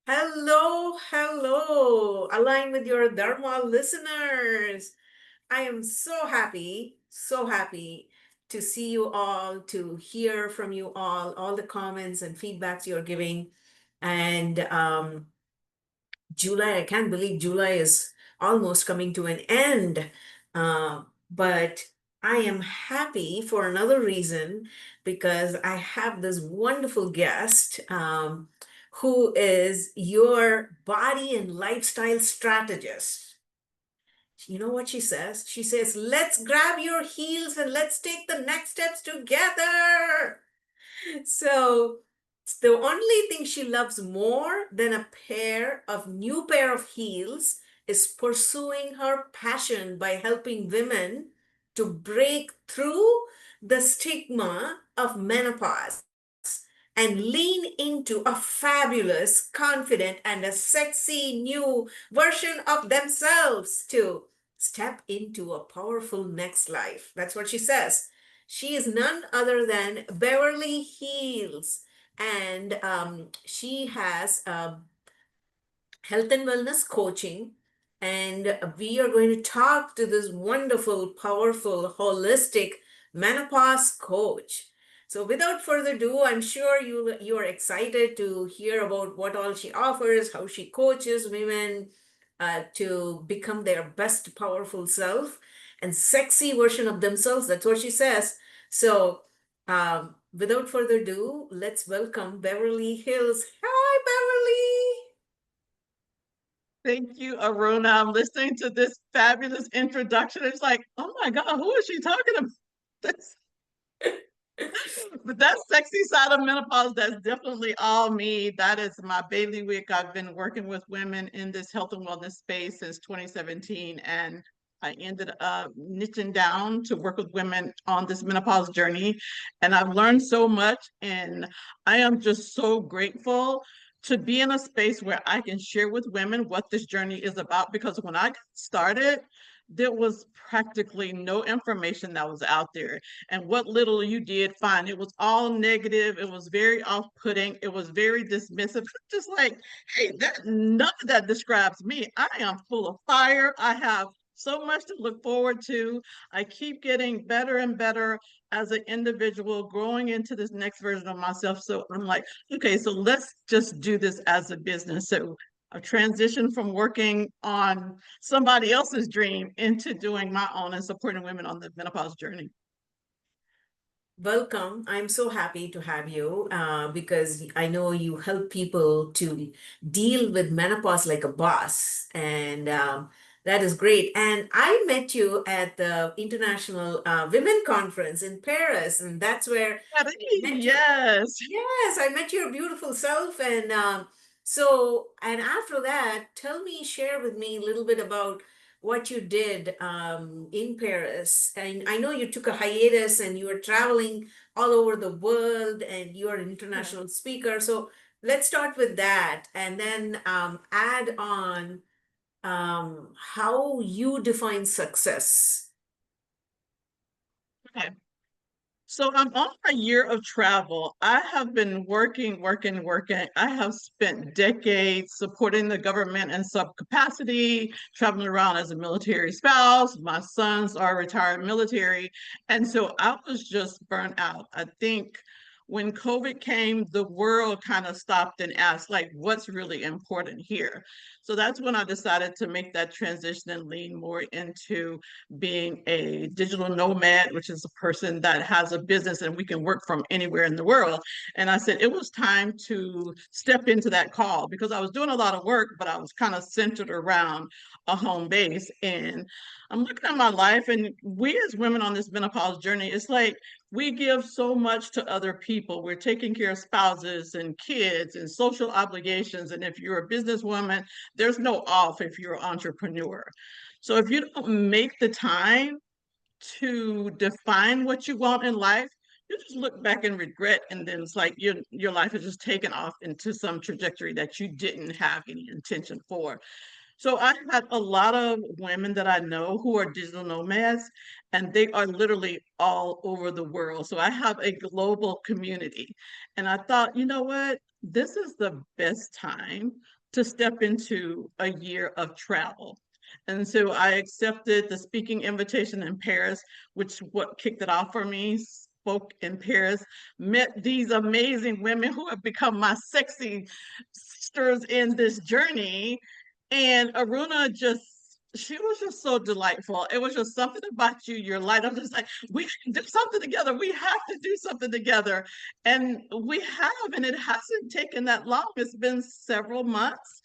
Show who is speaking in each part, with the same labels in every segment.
Speaker 1: Hello, hello. Align with your Dharma listeners. I am so happy to see you all, to hear from you all the comments and feedbacks you're giving. And July, I can't believe July is almost coming to an end. But I am happy for another reason because I have this wonderful guest who is your body and lifestyle strategist. You know what she says? She says, let's grab your heels and let's take the next steps together. So it's the only thing she loves more than a new pair of heels is pursuing her passion by helping women to break through the stigma of menopause and lean into a fabulous, confident, and a sexy new version of themselves to step into a powerful next life. That's what she says. She is none other than Beverly Hills, and she has health and wellness coaching. And we are going to talk to this wonderful, powerful, holistic menopause coach. So, without further ado, I'm sure you are excited to hear about what all she offers, how she coaches women to become their best powerful self and sexy version of themselves. That's what she says. So, without further ado, let's welcome Beverly Hills. Hi, Beverly.
Speaker 2: Thank you, Aruna. I'm listening to this fabulous introduction. It's like, oh my God, who is she talking about? This, but that sexy side of menopause, that's definitely all me. That is my bailiwick. I've been working with women in this health and wellness space since 2017. And I ended up niching down to work with women on this menopause journey. And I've learned so much. And I am just so grateful to be in a space where I can share with women what this journey is about. Because when I got started, there was practically no information that was out there. And what little you did find, it was all negative. It was very off-putting. It was very dismissive. Just like, hey, that none of that describes me. I am full of fire. I have so much to look forward to. I keep getting better and better as an individual, growing into this next version of myself. So I'm like, okay, so let's just do this as a business. So I've transitioned from working on somebody else's dream into doing my own and supporting women on the menopause journey.
Speaker 1: Welcome. I'm so happy to have you because I know you help people to deal with menopause like a boss, and that is great. And I met you at the International Women Conference in Paris, and that's where I met you.
Speaker 2: Yes.
Speaker 1: Yes, I met your beautiful self, and and after that, share with me a little bit about what you did in Paris. And I know you took a hiatus and you were traveling all over the world and you're an international speaker. So let's start with that and then add on how you define success.
Speaker 2: Okay. So I'm on a year of travel. I have been working. I have spent decades supporting the government in some capacity, traveling around as a military spouse. My sons are retired military. And so I was just burnt out. I think when COVID came, the world kind of stopped and asked, like, what's really important here? So that's when I decided to make that transition and lean more into being a digital nomad, which is a person that has a business and we can work from anywhere in the world. And I said it was time to step into that call because I was doing a lot of work, but I was kind of centered around a home base. And I'm looking at my life, and we as women on this menopause journey, it's like we give so much to other people. We're taking care of spouses and kids and social obligations. And if you're a businesswoman, there's no off if you're an entrepreneur. So if you don't make the time to define what you want in life, you just look back and regret, and then it's like your life is just taken off into some trajectory that you didn't have any intention for. So I had a lot of women that I know who are digital nomads, and they are literally all over the world. So I have a global community. And I thought, you know what? this is the best time to step into a year of travel. And so I accepted the speaking invitation in Paris, which what kicked it off for me. Spoke in Paris, met these amazing women who have become my sexy sisters in this journey. And Aruna just, she was just so delightful. It was just something about you, your light. I'm just like, we can do something together. We have to do something together. And we have, and it hasn't taken that long. It's been several months.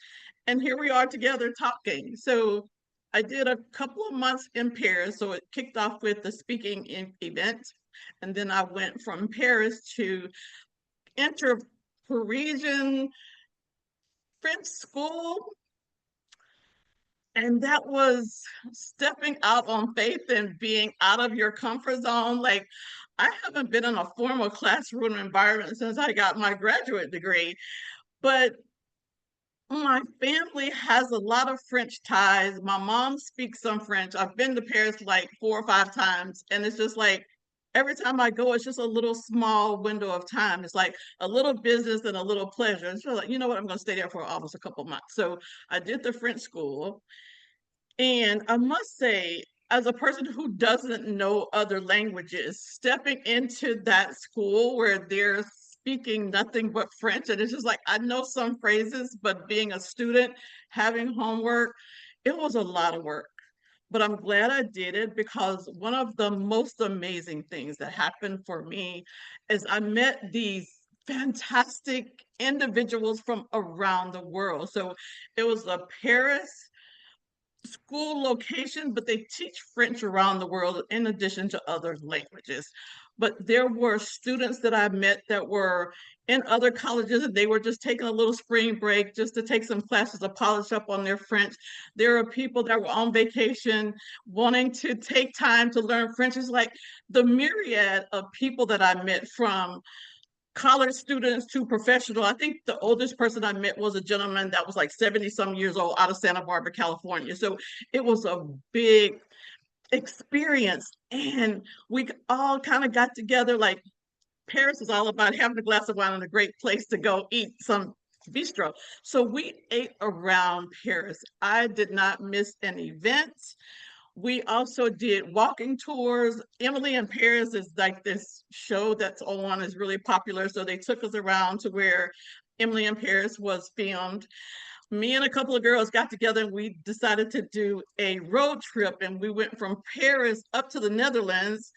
Speaker 2: And here we are together talking. So I did a couple of months in Paris. So it kicked off with the speaking event. And then I went from Paris to enter Parisian French school. And that was stepping out on faith and being out of your comfort zone. Like, I haven't been in a formal classroom environment since I got my graduate degree, but my family has a lot of French ties. My mom speaks some French. I've been to Paris like 4 or 5 times, and it's just like every time I go, it's just a little small window of time. It's like a little business and a little pleasure. It's just like, you know what, I'm going to stay there for almost a couple months. So I did the French school. And I must say, as a person who doesn't know other languages, stepping into that school where they're speaking nothing but French, and it's just like, I know some phrases, but being a student, having homework, it was a lot of work. But I'm glad I did it because one of the most amazing things that happened for me is I met these fantastic individuals from around the world. So it was a Paris school location, but they teach French around the world in addition to other languages. But there were students that I met that were in other colleges and they were just taking a little spring break just to take some classes to polish up on their French. There are people that were on vacation wanting to take time to learn French. It's like the myriad of people that I met from college students to professional. I think the oldest person I met was a gentleman that was like 70 some years old out of Santa Barbara, California. So it was a big experience. And we all kind of got together. Like, Paris is all about having a glass of wine and a great place to go eat some bistro. So we ate around Paris. I did not miss an event. We also did walking tours. Emily in Paris is like this show that's on, is really popular. So they took us around to where Emily in Paris was filmed. Me and a couple of girls got together and we decided to do a road trip, and we went from Paris up to the Netherlands.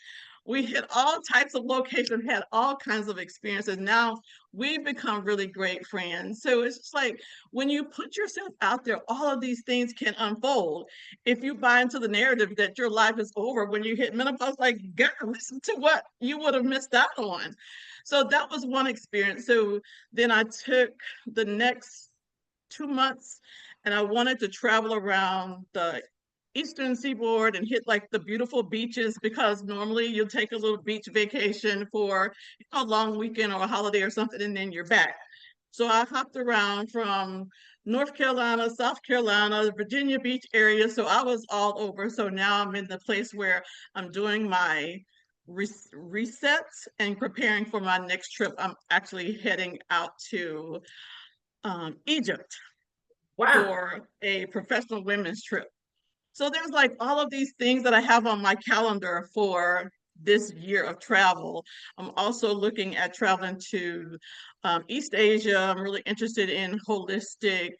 Speaker 2: We hit all types of locations, had all kinds of experiences. Now we've become really great friends. So it's just like when you put yourself out there, all of these things can unfold. If you buy into the narrative that your life is over when you hit menopause, like, God, listen to what you would have missed out on. So that was one experience. So then I took the next 2 months and I wanted to travel around the eastern seaboard and hit like the beautiful beaches, because normally you'll take a little beach vacation for a long weekend or a holiday or something and then you're back. So I hopped around from North Carolina, South Carolina, the Virginia Beach area. So I was all over. So now I'm in the place where I'm doing my resets and preparing for my next trip. I'm actually heading out to Egypt
Speaker 1: Wow.
Speaker 2: for a professional women's trip. So there's like all of these things that I have on my calendar for this year of travel. I'm also looking at traveling to East Asia. I'm really interested in holistic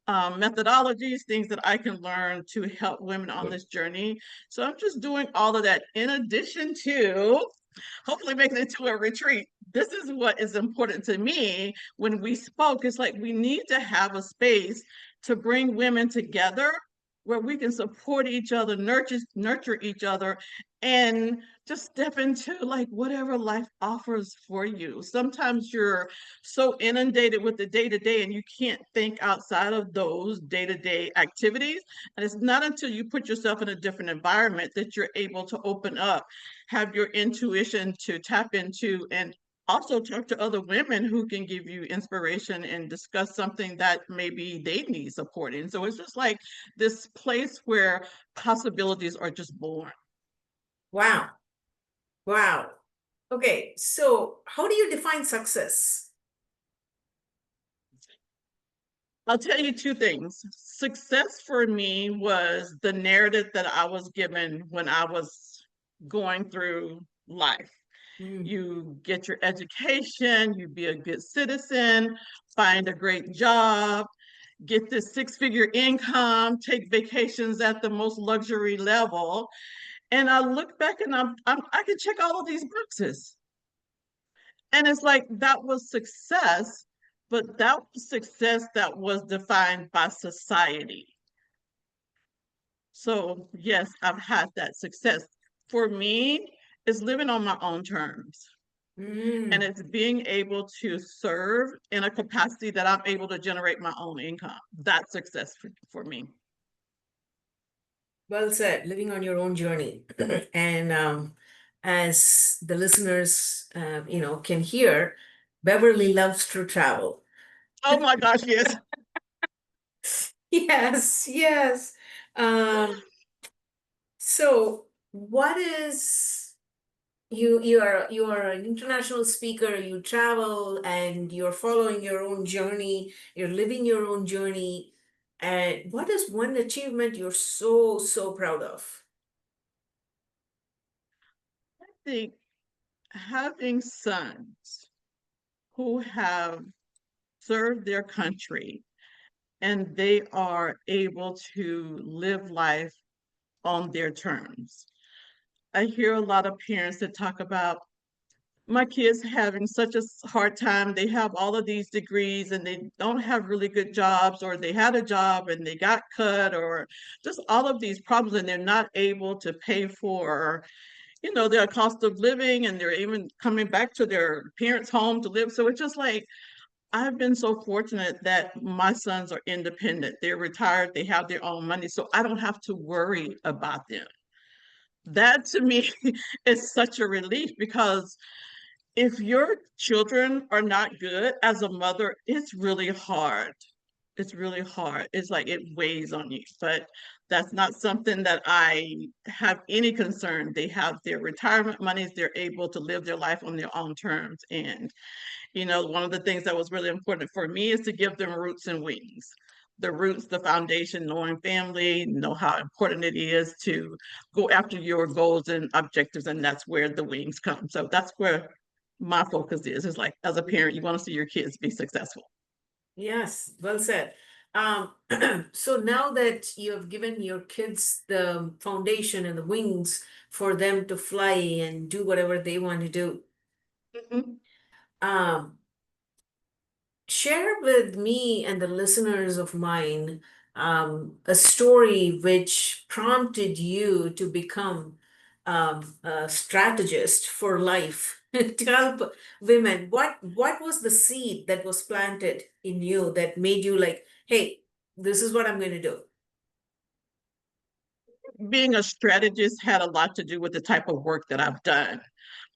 Speaker 2: methodologies, things that I can learn to help women on this journey. So I'm just doing all of that in addition to hopefully making it to a retreat. This is what is important to me. When we spoke, it's like we need to have a space to bring women together where we can support each other, nurture each other, and just step into like whatever life offers for you. Sometimes you're so inundated with the day-to-day and you can't think outside of those day-to-day activities. And it's not until you put yourself in a different environment that you're able to open up, have your intuition to tap into, and also talk to other women who can give you inspiration and discuss something that maybe they need support in. So it's just like this place where possibilities are just born.
Speaker 1: Wow. Wow. Okay, so how do you define success?
Speaker 2: I'll tell you two things. Success for me was the narrative that I was given when I was going through life.
Speaker 1: Mm,
Speaker 2: You get your education, you be a good citizen, find a great job, get this six-figure income, take vacations at the most luxury level. And I look back and I can check all of these boxes. And it's like that was success, but that was success that was defined by society. So, yes, I've had that success. For me, it's living on my own terms. And
Speaker 1: mm.
Speaker 2: it's being able to serve in a capacity that I'm able to generate my own income. That's success for me.
Speaker 1: Well said, living on your own journey. And as the listeners, can hear, Beverly loves to travel.
Speaker 2: Oh my gosh, yes.
Speaker 1: Yes, yes. Um, so what is you are an international speaker, you travel and you're following your own journey, you're living your own journey. And what is one achievement you're so, so proud of?
Speaker 2: I think having sons who have served their country and they are able to live life on their terms. I hear a lot of parents that talk about my kids having such a hard time. They have all of these degrees and they don't have really good jobs, or they had a job and they got cut, or just all of these problems, and they're not able to pay for, their cost of living, and they're even coming back to their parents' home to live. So it's just like I've been so fortunate that my sons are independent. They're retired, they have their own money, so I don't have to worry about them. That to me is such a relief, because if your children are not good as a mother, it's really hard. It's really hard. It's like it weighs on you. But that's not something that I have any concern. They have their retirement monies, they're able to live their life on their own terms. And, one of the things that was really important for me is to give them roots and wings. The roots, the foundation, knowing family, know how important it is to go after your goals and objectives. And that's where the wings come. So that's where my focus is. It's like, as a parent, you want to see your kids be successful.
Speaker 1: Yes, well said. Um, so now that you have given your kids the foundation and the wings for them to fly and do whatever they want to do,
Speaker 2: Mhm.
Speaker 1: um, share with me and the listeners of mine a story which prompted you to become a strategist for life to help women. What was the seed that was planted in you that made you like, hey, this is what I'm going to do?
Speaker 2: Being a strategist had a lot to do with the type of work that I've done.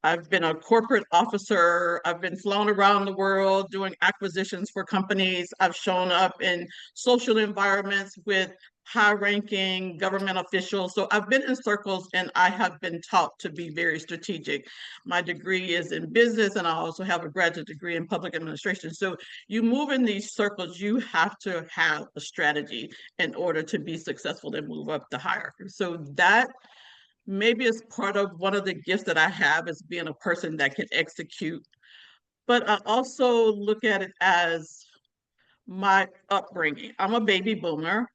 Speaker 2: I've been a corporate officer. I've been flown around the world doing acquisitions for companies. I've shown up in social environments with high ranking government officials. So I've been in circles and I have been taught to be very strategic. My degree is in business and I also have a graduate degree in public administration. So you move in these circles, you have to have a strategy in order to be successful and move up the hierarchy. So that maybe it's part of one of the gifts that I have, is being a person that can execute. But I also look at it as my upbringing. I'm a baby boomer,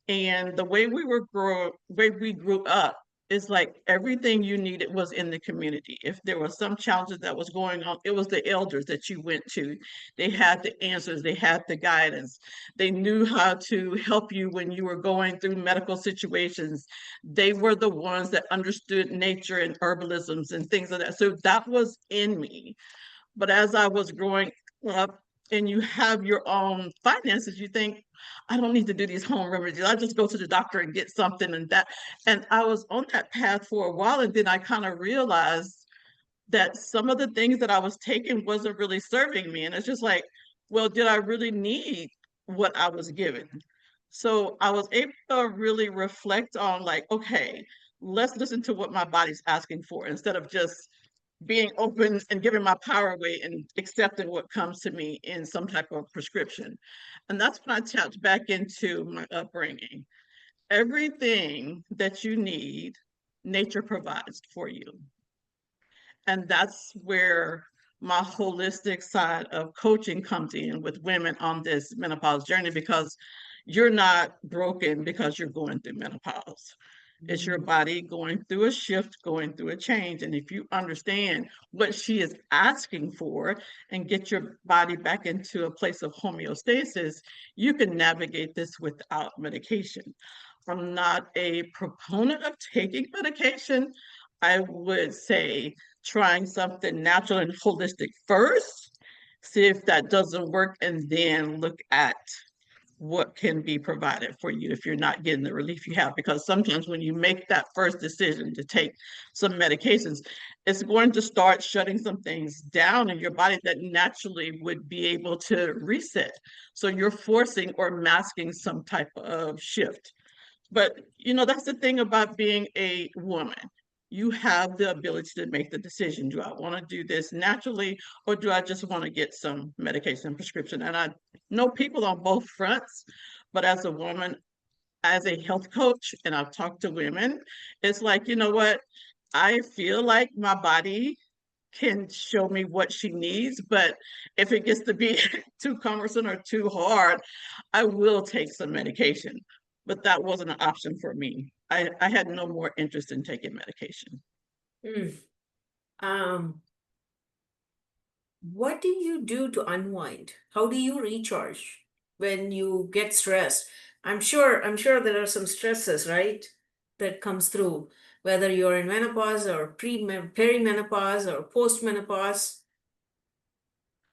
Speaker 2: and the way we grew up is like everything you needed was in the community. If there was some challenges that was going on, it was the elders that you went to. They had the answers, they had the guidance. They knew how to help you when you were going through medical situations. They were the ones that understood nature and herbalisms and things like that. So that was in me. But as I was growing up and you have your own finances, you think, I don't need to do these home remedies. I just go to the doctor and get something and that. And I was on that path for a while. And then I kind of realized that some of the things that I was taking wasn't really serving me. And it's just like, well, did I really need what I was given? So I was able to really reflect on like, okay, let's listen to what my body's asking for instead of just being open and giving my power away and accepting what comes to me in some type of prescription. And that's when I tapped back into my upbringing. Everything that you need, nature provides for you. And that's where my holistic side of coaching comes in with women on this menopause journey, because you're not broken because you're going through menopause. It's your
Speaker 1: Mhm.
Speaker 2: body going through a shift, going through a change. And if you understand what she is asking for and get your body back into a place of homeostasis, you can navigate this without medication. I'm not a proponent of taking medication. I would say trying something natural and holistic first, see if that doesn't work, and then look at what can be provided for you if you're not getting the relief you have. Because sometimes when you make that first decision to take some medications, it's going to start shutting some things down in your body that naturally would be able to reset. So you're forcing or masking some type of shift. But that's the thing about being a woman. You have the ability to make the decision. Do I want to do this naturally, or do I just want to get some medication prescription? And I know people on both fronts, but as a woman, as a health coach, and I've talked to women, it's like, you know what? I feel like my body can show me what she needs, but if it gets to be too cumbersome or too hard, I will take some medication. But that wasn't an option for me. I had no more interest in taking medication.
Speaker 1: Mm. Um, what do you do to unwind? How do you recharge when you get stressed? I'm sure there are some stresses, right? That comes through, whether you're in menopause or perimenopause or postmenopause.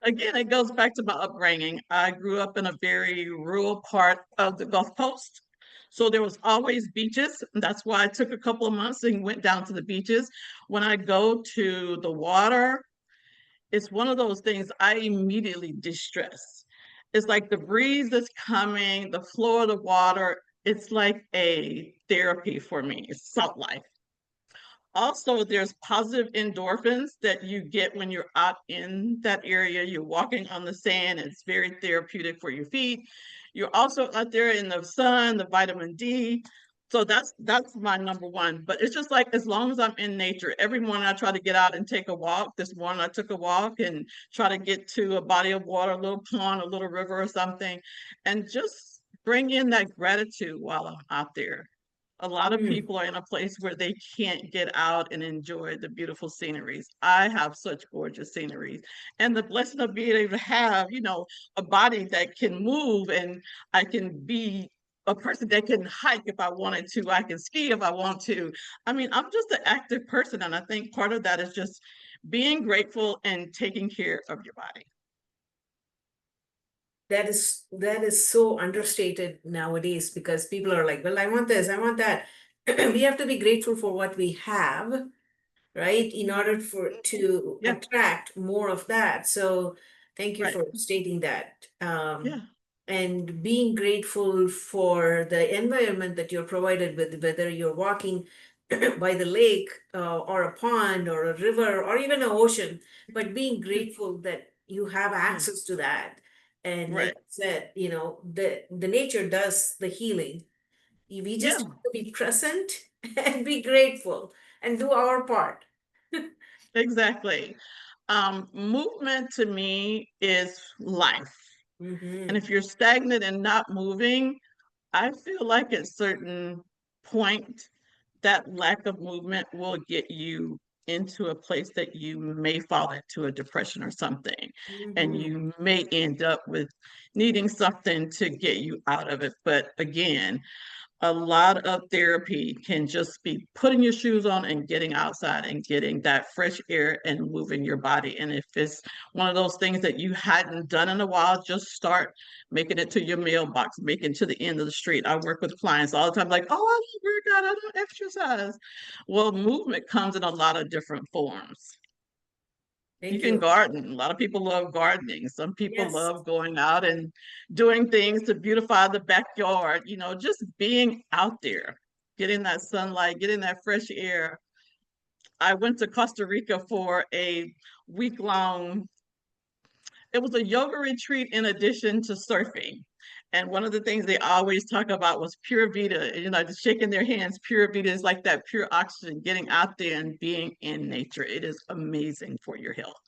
Speaker 2: Again, it goes back to my upbringing. I grew up in a very rural part of the Gulf Coast. So there was always beaches. That's why I took a couple of months and went down to the beaches. When I go to the water, it's one of those things I immediately distress. It's like the breeze that's coming, the flow of the water. It's like a therapy for me. It's salt life. Also, there's positive endorphins that you get when you're out in that area. You're walking on the sand. It's very therapeutic for your feet. You're also out there in the sun, the vitamin D. So that's my number one. But it's just like, as long as I'm in nature, every morning I try to get out and take a walk. This morning I took a walk and try to get to a body of water, a little pond, a little river or something, and just bring in that gratitude while I'm out there. A lot of
Speaker 1: Mm.
Speaker 2: people are in a place where they can't get out and enjoy the beautiful sceneries. I have such gorgeous sceneries, and the blessing of being able to have, a body that can move, and I can be a person that can hike if I wanted to. I can ski if I want to. I mean, I'm just an active person, and I think part of that is just being grateful and taking care of your body.
Speaker 1: That is so understated nowadays because people are like, well, I want this, I want that. We have to be grateful for what we have, right? In order for to
Speaker 2: Yeah,
Speaker 1: attract more of that. So thank you
Speaker 2: right.
Speaker 1: for stating that.
Speaker 2: Yeah.
Speaker 1: And being grateful for the environment that you're provided with, whether you're walking by the lake or a pond or a river or even an ocean, but being
Speaker 2: Yeah.
Speaker 1: grateful that you have
Speaker 2: Yeah.
Speaker 1: access to that. And like
Speaker 2: Right.
Speaker 1: I said, the nature does the healing. We just
Speaker 2: Yeah.
Speaker 1: have to be present and be grateful and do our part.
Speaker 2: Exactly. Movement to me is life. And
Speaker 1: Hmm.
Speaker 2: if you're stagnant and not moving, I feel like at certain point, that lack of movement will get you into a place that you may fall into a depression or something. And
Speaker 1: Hmm.
Speaker 2: you may end up with needing something to get you out of it. But again, a lot of therapy can just be putting your shoes on and getting outside and getting that fresh air and moving your body. And if it's one of those things that you hadn't done in a while, just start making it to your mailbox, making it to the end of the street. I work with clients all the time, like, oh, I don't work out, I don't exercise. Well, movement comes in a lot of different forms. You
Speaker 1: Thank
Speaker 2: can
Speaker 1: you.
Speaker 2: garden. A lot of people love gardening. Some people
Speaker 1: Yes.
Speaker 2: love going out and doing things to beautify the backyard, just being out there, getting that sunlight, getting that fresh air. I went to Costa Rica for a week-long, it was a yoga retreat in addition to surfing. And one of the things they always talk about was pure vita, just shaking their hands. Pure vita is like that pure oxygen, getting out there and being in nature. It is amazing for your health.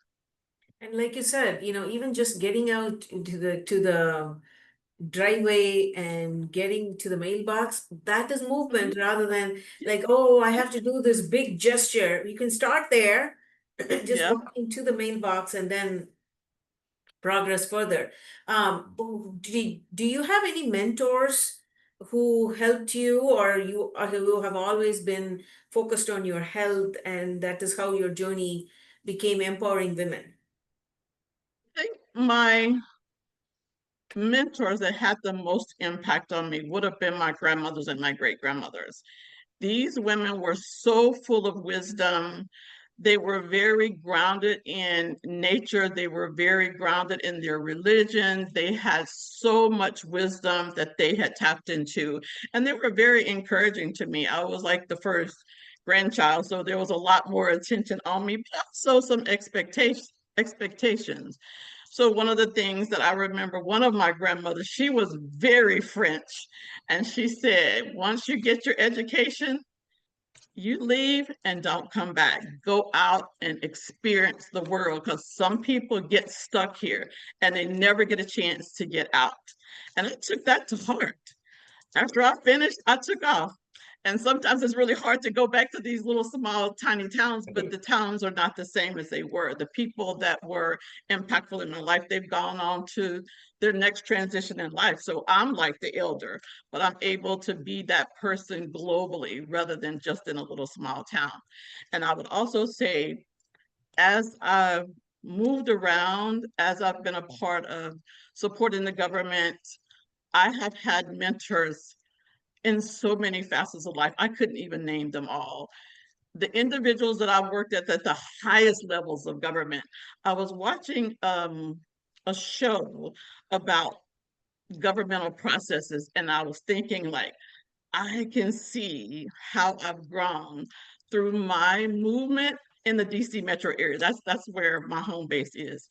Speaker 1: And like you said, even just getting out into the driveway and getting to the mailbox, that is movement
Speaker 2: Mhm.
Speaker 1: rather than like, oh, I have to do this big gesture. You can start there, just
Speaker 2: Yeah.
Speaker 1: walking to the mailbox and then progress further. Do you have any mentors who helped you, or who have always been focused on your health, and that is how your journey became empowering women?
Speaker 2: I think my mentors that had the most impact on me would have been my grandmothers and my great grandmothers. These women were so full of wisdom. They were very grounded in nature. They were very grounded in their religion. They had so much wisdom that they had tapped into, and they were very encouraging to me. I was like the first grandchild, so there was a lot more attention on me, but also some expectations. So one of the things that I remember, one of my grandmothers, she was very French, and she said, once you get your education, you leave and don't come back. Go out and experience the world, because some people get stuck here and they never get a chance to get out. And I took that to heart. After I finished, I took off. And sometimes it's really hard to go back to these little small tiny towns, but the towns are not the same as they were. The people that were impactful in my life, they've gone on to their next transition in life. So I'm like the elder, but I'm able to be that person globally rather than just in a little small town. And I would also say, as I've moved around, as I've been a part of supporting the government, I have had mentors in so many facets of life. I couldn't even name them all. The individuals that I worked at the highest levels of government, I was watching a show about governmental processes, and I was thinking, like, I can see how I've grown through my movement in the DC metro area. That's where my home base is.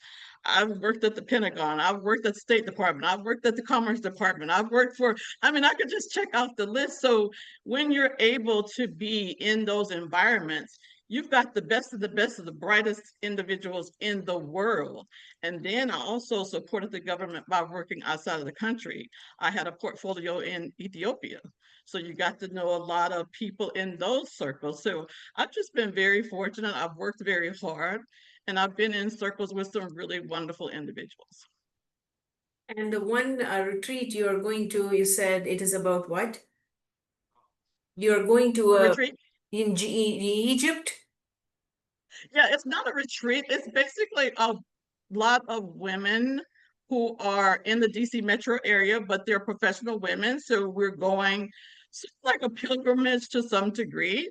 Speaker 2: I've worked at the Pentagon. I've worked at the State Department. I've worked at the Commerce Department. I've worked for, I mean, I could just check off the list. So when you're able to be in those environments, you've got the best of the best of the brightest individuals in the world. And then I also supported the government by working outside of the country. I had a portfolio in Ethiopia. So you got to know a lot of people in those circles. So I've just been very fortunate. I've worked very hard, and I've been in circles with some really wonderful individuals.
Speaker 1: And the one retreat you're going to, you said it is about what? You're going to
Speaker 2: Retreat?
Speaker 1: in Egypt?
Speaker 2: Yeah, it's not a retreat. It's basically a lot of women who are in the DC metro area, but they're professional women. So we're going like a pilgrimage to some degree.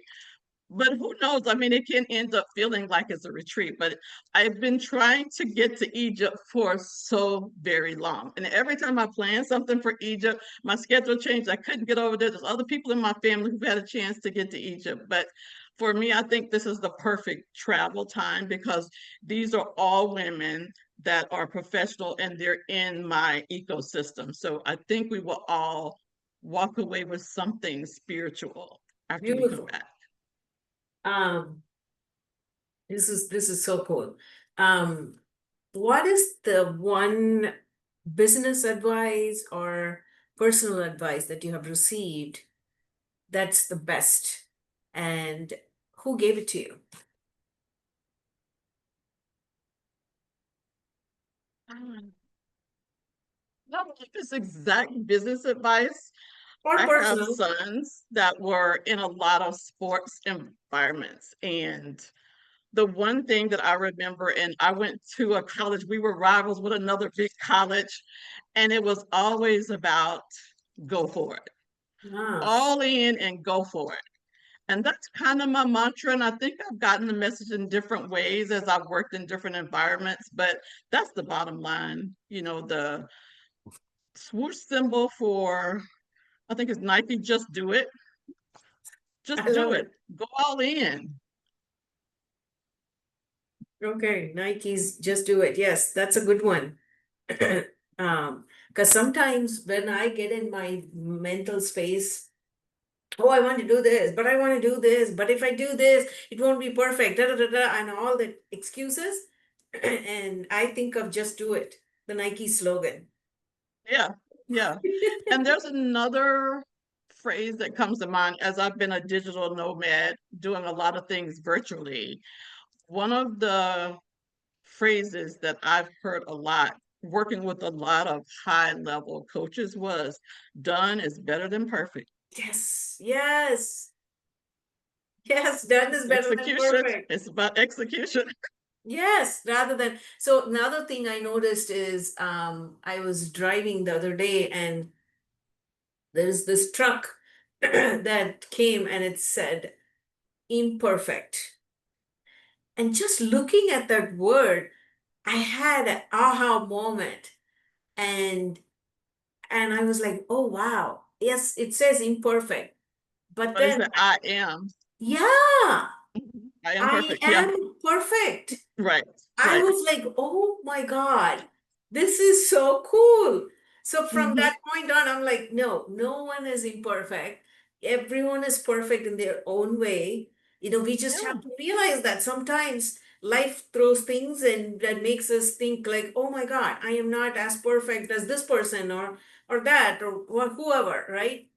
Speaker 2: But who knows? I mean, it can end up feeling like it's a retreat. But I've been trying to get to Egypt for so very long. And every time I plan something for Egypt, my schedule changed. I couldn't get over there. There's other people in my family who've had a chance to get to Egypt. But for me, I think this is the perfect travel time, because these are all women that are professional and they're in my ecosystem. So I think we will all walk away with something spiritual after we come
Speaker 1: Beautiful.
Speaker 2: back.
Speaker 1: Um, this is so cool. Um, what is the one business advice or personal advice that you have received that's the best? And who gave it to you?
Speaker 2: Not like this exact business advice.
Speaker 1: Or
Speaker 2: I have
Speaker 1: personal?
Speaker 2: sons that were in a lot of sports environments. And the one thing that I remember, and I went to a college, we were rivals with another big college, and it was always about go for it,
Speaker 1: Ah,
Speaker 2: all in and go for it. And that's kind of my mantra. And I think I've gotten the message in different ways as I've worked in different environments, but that's the bottom line. The swoosh symbol for, I think it's Nike, just do it.
Speaker 1: I
Speaker 2: Just do
Speaker 1: love
Speaker 2: it.
Speaker 1: it.
Speaker 2: Go all in.
Speaker 1: Okay, Nike's Just Do It. Yes, that's a good one. Because sometimes when I get in my mental space, oh, I want to do this, but I want to do this, but if I do this, it won't be perfect, da da da da, and all the excuses. And I think of Just Do It, the Nike slogan.
Speaker 2: Yeah, yeah. And there's another phrase that comes to mind as I've been a digital nomad doing a lot of things virtually. One of the phrases that I've heard a lot working with a lot of high level coaches was done is better than perfect.
Speaker 1: Yes, yes, yes, done is better than
Speaker 2: Execution,
Speaker 1: perfect.
Speaker 2: it's about execution.
Speaker 1: Yes, rather than so another thing I noticed is I was driving the other day and there's this truck that came and it said imperfect. And just looking at that word, I had an aha moment and and I was like, oh wow, yes, it says imperfect. But
Speaker 2: But it's
Speaker 1: then
Speaker 2: that I am.
Speaker 1: yeah,
Speaker 2: I am
Speaker 1: I
Speaker 2: perfect. Yeah,
Speaker 1: am perfect.
Speaker 2: right,
Speaker 1: I
Speaker 2: right.
Speaker 1: was like, oh my God, this is so cool. So from
Speaker 2: Hmm.
Speaker 1: that point on, I'm like, no, no one is imperfect. Everyone is perfect in their own way. We just
Speaker 2: Yeah,
Speaker 1: have to realize that sometimes life throws things and that makes us think like, oh my God, I am not as perfect as this person or that or whoever, right?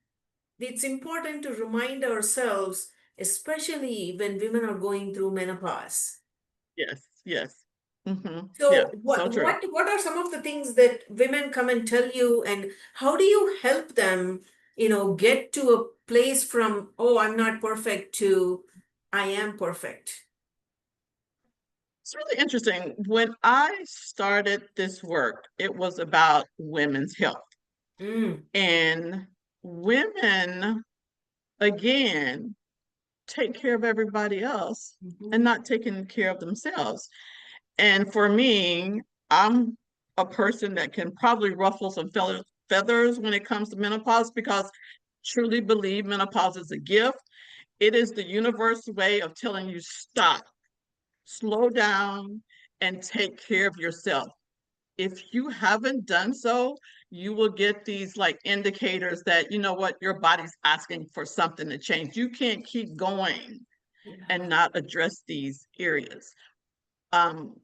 Speaker 1: It's important to remind ourselves, especially when women are going through menopause.
Speaker 2: yes, yes. Yeah,
Speaker 1: So
Speaker 2: so
Speaker 1: what
Speaker 2: true.
Speaker 1: what what are some of the things that women come and tell you, and how do you help them, get to a place from, oh, I'm not perfect to I am perfect?
Speaker 2: It's really interesting. When I started this work, it was about women's health.
Speaker 1: Mm.
Speaker 2: And women, again, take care of everybody else and
Speaker 1: Mhm.
Speaker 2: not taking care of themselves. And for me, I'm a person that can probably ruffle some feathers when it comes to menopause because truly believe menopause is a gift. It is the universe way of telling you stop, slow down, and take care of yourself. If you haven't done so, you will get these like indicators that, you know what, your body's asking for something to change. You can't keep going and
Speaker 1: Yeah.
Speaker 2: not address these areas. Um,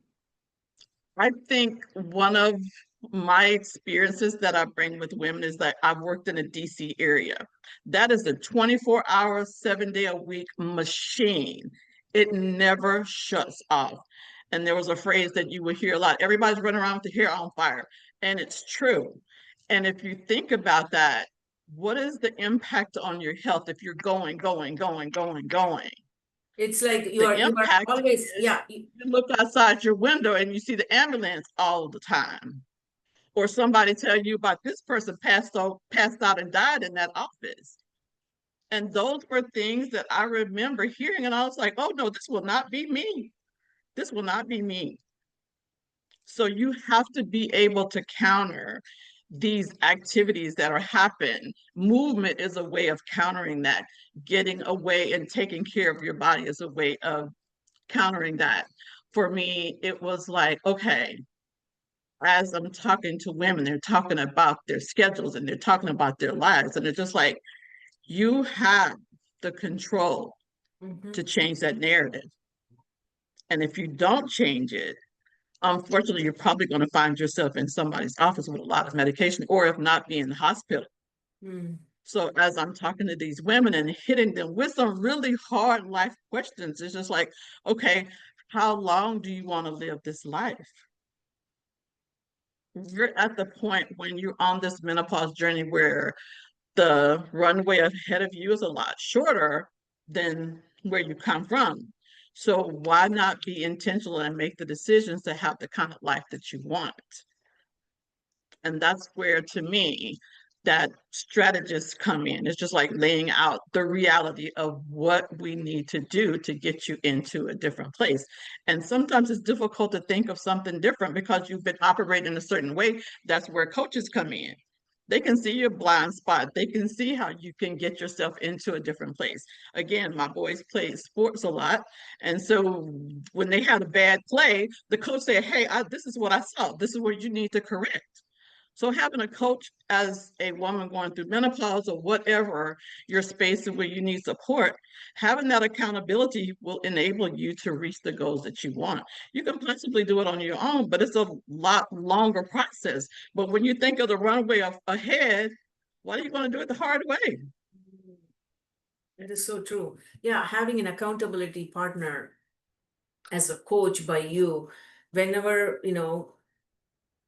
Speaker 2: I think one of my experiences that I bring with women is that I've worked in a DC area. That is a 24-hour, 7-day a week machine. It never shuts off. And there was a phrase that you would hear a lot, everybody's running around with the hair on fire. And it's true. And if you think about that, what is the impact on your health if you're going, going, going, going, going?
Speaker 1: It's like you
Speaker 2: The
Speaker 1: are you are
Speaker 2: impact
Speaker 1: always,
Speaker 2: is
Speaker 1: yeah.
Speaker 2: you look outside your window and you see the ambulance all the time. Or somebody tell you about this person passed out and died in that office. And those were things that I remember hearing, and I was like, oh no, this will not be me. This will not be me. So you have to be able to counter these activities that are happen. Movement is a way of countering that. Getting away and taking care of your body is a way of countering that. For me, it was like, okay, as I'm talking to women, they're talking about their schedules and they're talking about their lives. And they're just like, you have the control to
Speaker 1: Mhm.
Speaker 2: change that narrative. And if you don't change it, unfortunately, you're probably going to find yourself in somebody's office with a lot of medication, or if not, be in the hospital.
Speaker 1: Mm.
Speaker 2: So as I'm talking to these women and hitting them with some really hard life questions, it's just like, okay, how long do you want to live this life? You're at the point when you're on this menopause journey where the runway ahead of you is a lot shorter than where you come from. So why not be intentional and make the decisions to have the kind of life that you want? And that's where, to me, that strategists come in. It's just like laying out the reality of what we need to do to get you into a different place. And sometimes it's difficult to think of something different because you've been operating a certain way. That's where coaches come in. They can see your blind spot. They can see how you can get yourself into a different place. Again, my boys play sports a lot. And so when they had a bad play, the coach said, hey, this is what I saw. This is what you need to correct. So having a coach as a woman going through menopause or whatever your space where you need support, having that accountability will enable you to reach the goals that you want. You can possibly do it on your own, but it's a lot longer process. But when you think of the runway ahead, why do you want to do it the hard way?
Speaker 1: It is so true. Yeah, having an accountability partner as a coach by you, whenever,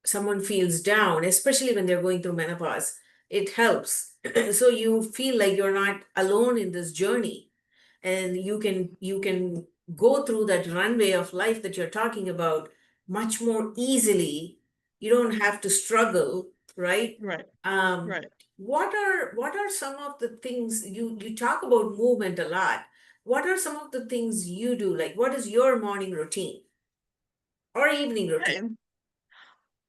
Speaker 1: someone feels down, especially when they're going through menopause, it helps. So you feel like you're not alone in this journey, and you can go through that runway of life that you're talking about much more easily. You don't have to struggle, right?
Speaker 2: Right,
Speaker 1: Um,
Speaker 2: right.
Speaker 1: what are some of the things you talk about movement a lot? What are some of the things you do? Like, what is your morning routine or evening routine?
Speaker 2: Okay.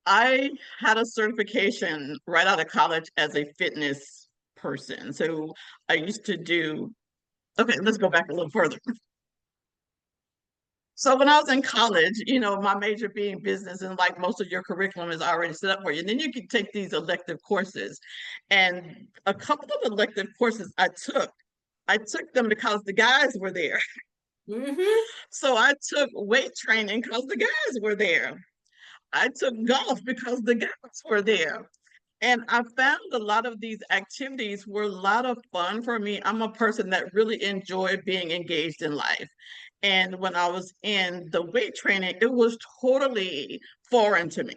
Speaker 2: I had a certification right out of college as a fitness person. So I used to do, okay, let's go back a little further. So when I was in college, my major being business, and like most of your curriculum is already set up for you. And then you can take these elective courses. And a couple of elective courses I took them because the guys were there.
Speaker 1: Mm-hmm.
Speaker 2: So I took weight training because the guys were there. I took golf because the guys were there. And I found a lot of these activities were a lot of fun for me. I'm a person that really enjoyed being engaged in life. And when I was in the weight training, it was totally foreign to me.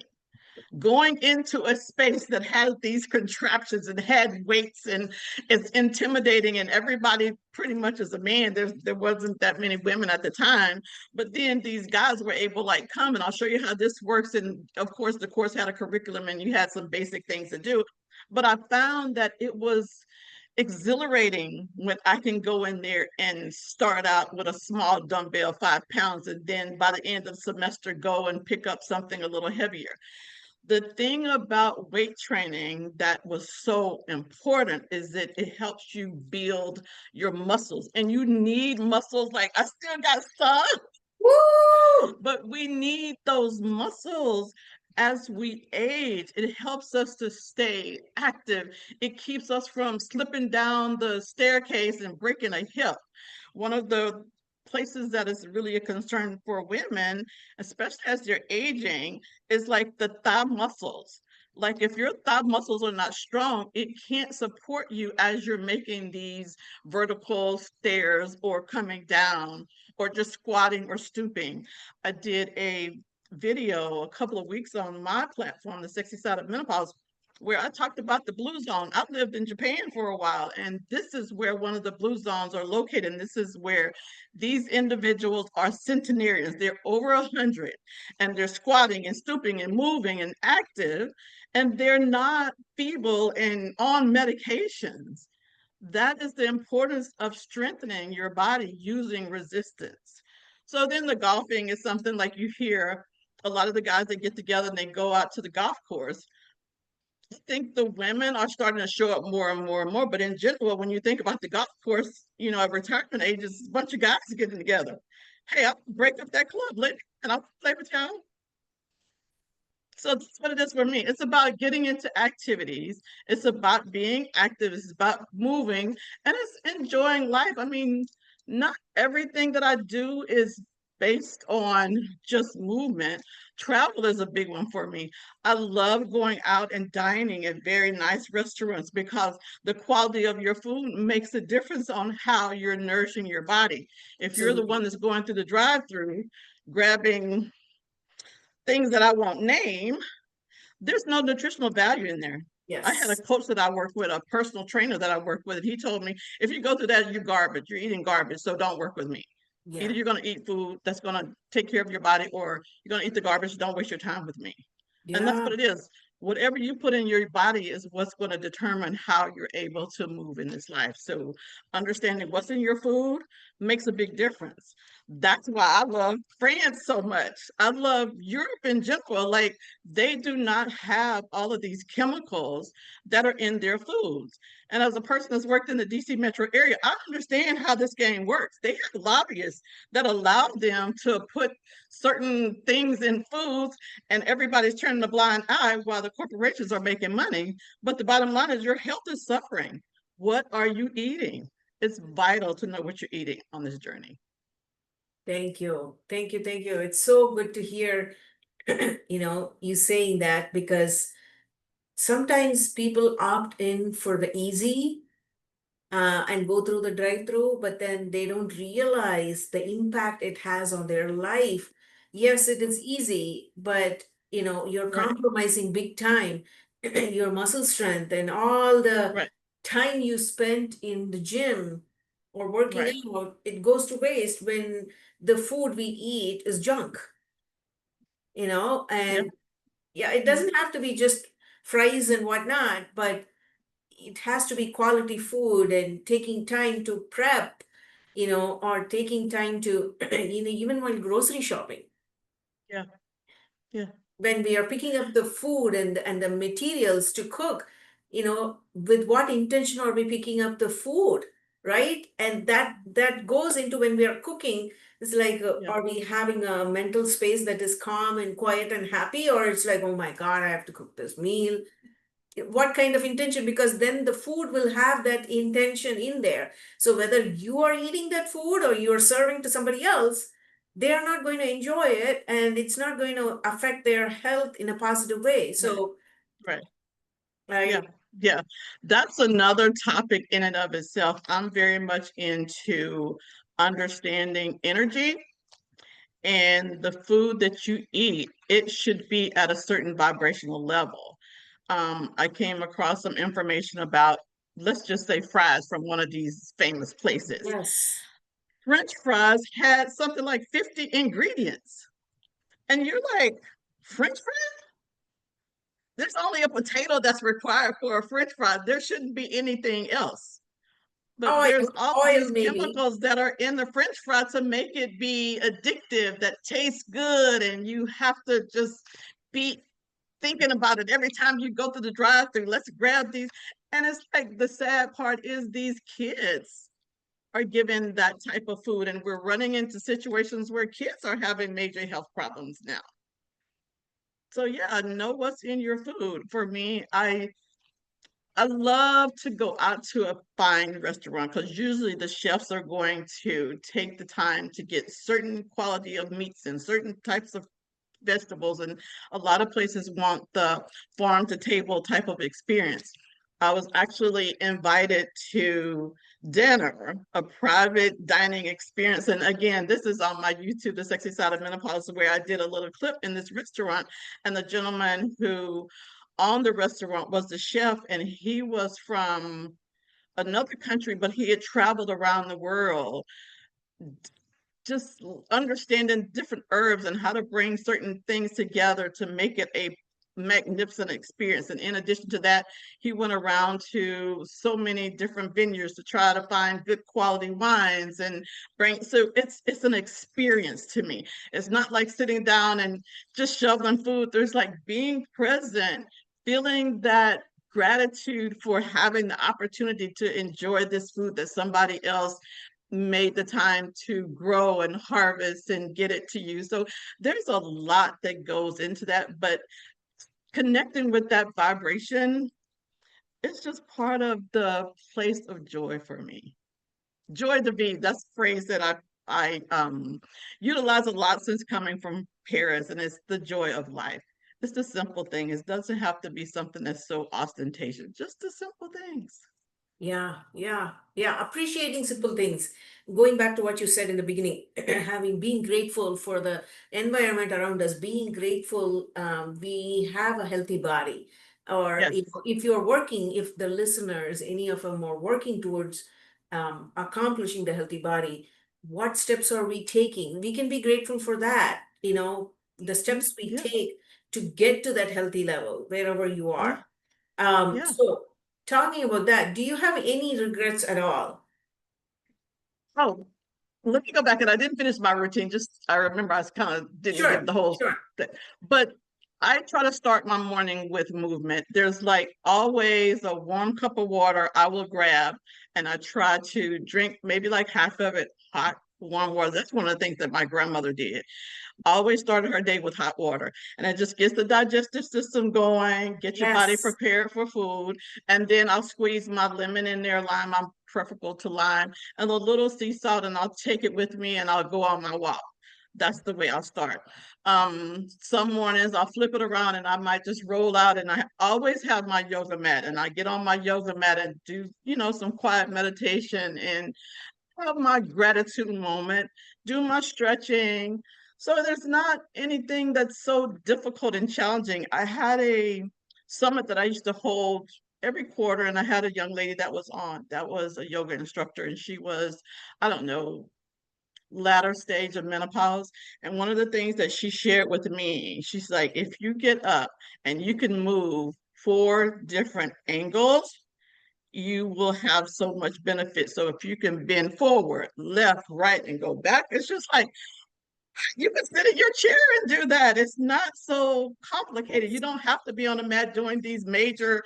Speaker 2: Going into a space that has these contraptions and had weights and it's intimidating, and everybody pretty much is a man. There wasn't that many women at the time, but then these guys were able like come and I'll show you how this works. And of course the course had a curriculum and you had some basic things to do. But I found that it was exhilarating when I can go in there and start out with a small dumbbell, 5 pounds, and then by the end of the semester go and pick up something a little heavier. The thing about weight training that was so important is that it helps you build your muscles, and you need muscles. Like I still got some,
Speaker 1: Woo!
Speaker 2: but we need those muscles as we age. It helps us to stay active. It keeps us from slipping down the staircase and breaking a hip. One of the places that is really a concern for women, especially as they're aging, is like the thigh muscles. Like if your thigh muscles are not strong, it can't support you as you're making these vertical stairs or coming down or just squatting or stooping. I did a video a couple of weeks on my platform, The Sexy Side of Menopause, where I talked about the blue zone. I lived in Japan for a while, and this is where one of the blue zones are located. And this is where these individuals are centenarians. They're over 100, and they're squatting and stooping and moving and active, and they're not feeble and on medications. That is the importance of strengthening your body using resistance. So then the golfing is something like you hear a lot of the guys that get together and they go out to the golf course. I think the women are starting to show up more and more and more. But in general, when you think about the golf course, at retirement age, it's a bunch of guys getting together. Hey, I'll break up that club, lady, and I'll play with y'all. So that's what it is for me. It's about getting into activities. It's about being active. It's about moving, and it's enjoying life. I mean, not everything that I do is based on just movement. Travel is a big one for me. I love going out and dining at very nice restaurants because the quality of your food makes a difference on how you're nourishing your body. If you're the one
Speaker 1: Absolutely.
Speaker 2: that's going through the drive-through, grabbing things that I won't name, there's no nutritional value in there. I had a
Speaker 1: Yes.
Speaker 2: coach that I work with, a personal trainer that I work with, and he told me, if you go through that, you're garbage. You're eating garbage, so don't work with me. Either
Speaker 1: Yeah.
Speaker 2: you're going to eat food that's going to take care of your body, or you're going to eat the garbage. Don't waste your time with me. And that's
Speaker 1: Yeah.
Speaker 2: what it is. Whatever you put in your body is what's going to determine how you're able to move in this life. So understanding what's in your food makes a big difference. That's why I love France so much. I love Europe in general. Like, they do not have all of these chemicals that are in their foods. And as a person that's worked in the DC metro area, I understand how this game works. They have lobbyists that allow them to put certain things in foods, and everybody's turning a blind eye while the corporations are making money. But the bottom line is your health is suffering. What are you eating? It's vital to know what you're eating on this journey.
Speaker 1: Thank you. Thank you. Thank you. It's so good to hear, you saying that, because sometimes people opt in for the easy and go through the drive-through, but then they don't realize the impact it has on their life. Yes, it is easy, but you're
Speaker 2: Right,
Speaker 1: compromising big time, your muscle strength and all the
Speaker 2: right,
Speaker 1: time you spent in the gym or working
Speaker 2: right.
Speaker 1: out, it goes to waste when the food we eat is junk,
Speaker 2: Yeah,
Speaker 1: and yeah, it
Speaker 2: yeah,
Speaker 1: doesn't have to be just fries and whatnot, but it has to be quality food and taking time to prep, or taking time to, even when grocery shopping,
Speaker 2: yeah, yeah,
Speaker 1: when we are picking up the food and the materials to cook, with what intention are we picking up the food, right? And that goes into when we are cooking. It's like,
Speaker 2: yeah,
Speaker 1: are we having a mental space that is calm and quiet and happy, or it's like, oh my God, I have to cook this meal? What kind of intention? Because then the food will have that intention in there. So whether you are eating that food or you're serving to somebody else, they are not going to enjoy it, and it's not going to affect their health in a positive way.
Speaker 2: right,
Speaker 1: So
Speaker 2: right. Yeah,
Speaker 1: I
Speaker 2: yeah. That's another topic in and of itself. I'm very much into understanding energy, and the food that you eat, it should be at a certain vibrational level. I came across some information about, let's just say, fries from one of these famous places.
Speaker 1: yes.
Speaker 2: French fries had something like 50 ingredients. And you're like, French fries? There's only a potato that's required for a French fry. There shouldn't be anything else. But
Speaker 1: Oil,
Speaker 2: there's all of
Speaker 1: oil
Speaker 2: these
Speaker 1: maybe.
Speaker 2: chemicals that are in the French fry to make it be addictive, that tastes good, and you have to just be thinking about it every time you go through the drive-through. Let's grab these. And it's like, the sad part is these kids are given that type of food, and we're running into situations where kids are having major health problems now. So yeah, know what's in your food. For me, I love to go out to a fine restaurant because usually the chefs are going to take the time to get certain quality of meats and certain types of vegetables, and a lot of places want the farm to table type of experience. I was actually invited to dinner, a private dining experience. And again, this is on my YouTube, The Sexy Side of Menopause, where I did a little clip in this restaurant. And the gentleman who owned the restaurant was the chef, and he was from another country, but he had traveled around the world, just understanding different herbs and how to bring certain things together to make it a magnificent experience. And in addition to that, he went around to so many different vineyards to try to find good quality wines and bring. So it's an experience to me. It's not like sitting down and just shoveling food. There's like being present, feeling that gratitude for having the opportunity to enjoy this food that somebody else made the time to grow and harvest and get it to you. So there's a lot that goes into that, but connecting with that vibration, it's just part of the place of joy for me. Joy to be, that's a phrase that I utilize a lot since coming from Paris, and it's the joy of life. It's the simple thing. It doesn't have to be something that's so ostentatious, just the simple things.
Speaker 1: Yeah, yeah, yeah. Appreciating simple things. Going back to what you said in the beginning, being grateful for the environment around us, being grateful we have a healthy body. Or
Speaker 2: Yes.
Speaker 1: if you're working, if the listeners, any of them are working towards accomplishing the healthy body, what steps are we taking? We can be grateful for that. The steps we
Speaker 2: Yeah.
Speaker 1: take to get to that healthy level, wherever you
Speaker 2: Yeah.
Speaker 1: are.
Speaker 2: Yeah.
Speaker 1: So talking about that, do you have any regrets at all?
Speaker 2: Oh, let me go back, and I didn't finish my routine. Just I remember I kind of didn't give
Speaker 1: Sure,
Speaker 2: the whole
Speaker 1: sure.
Speaker 2: thing. But I try to start my morning with movement. There's like always a warm cup of water I will grab, and I try to drink maybe like half of it hot, warm water. That's one of the things that my grandmother did. Always started her day with hot water, and it just gets the digestive system going, get your body
Speaker 1: Yes.
Speaker 2: prepared for food. And then I'll squeeze my lemon in there, lime, I'm preferable to lime, and a little sea salt, and I'll take it with me and I'll go on my walk. That's the way I'll start. Some mornings I'll flip it around and I might just roll out, and I always have my yoga mat, and I get on my yoga mat and do, some quiet meditation and have my gratitude moment, do my stretching. So there's not anything that's so difficult and challenging. I had a summit that I used to hold every quarter, and I had a young lady that was on, that was a yoga instructor, and she was, I don't know, latter stage of menopause. And one of the things that she shared with me, she's like, if you get up and you can move 4 different angles, you will have so much benefit. So if you can bend forward, left, right, and go back, it's just like you can sit in your chair and do that. It's not so complicated. You
Speaker 1: Yes.
Speaker 2: don't have to be on a mat doing these major,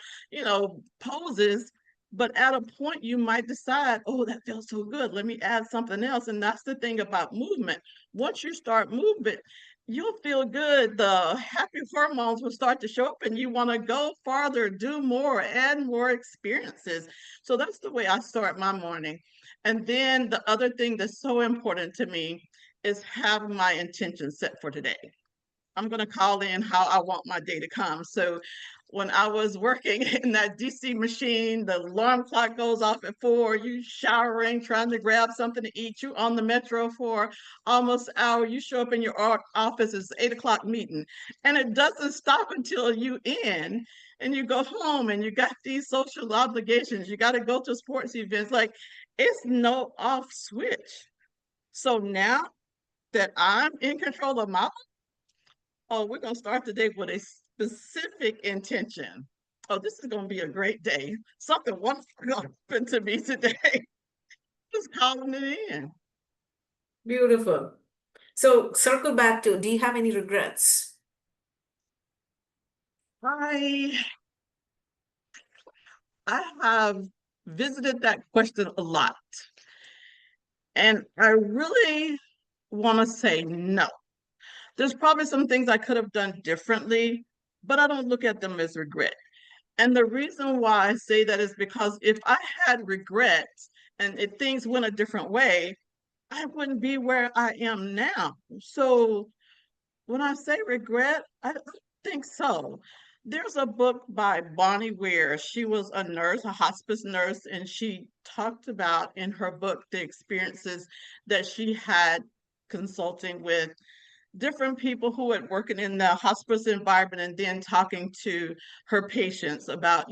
Speaker 2: poses. But at a point, you might decide, oh, that feels so good. Let me add something else. And that's the thing about movement. Once you start movement, you'll feel good. The happy hormones will start to show up, and you want to go farther, do more, add more experiences. So that's the way I start my morning. And then the other thing that's so important to me is have my intention set for today. I'm going to call in how I want my day to come. So when I was working in that DC machine, the alarm clock goes off at 4, you showering, trying to grab something to eat, you on the metro for almost an hour, you show up in your office, it's 8 o'clock meeting, and it doesn't stop until you end, and you go home and you got these social obligations, you got to go to sports events, like it's no off switch. So now that I'm in control of my, oh, we're going to start the day with a specific intention. Oh, this is going to be a great day. Something wonderful going to happen to me today. Just calling it in.
Speaker 1: Beautiful. So circle back to, do you have any regrets?
Speaker 2: I I have visited that question a lot. And I really want to say no. There's probably some things I could have done differently, but I don't look at them as regret. And the reason why I say that is because if I had regrets and if things went a different way, I wouldn't be where I am now. So when I say regret, I don't think so. There's a book by Bonnie Ware. She was a nurse, a hospice nurse, and she talked about in her book the experiences that she had consulting with different people who had working in the hospice environment, and then talking to her patients about,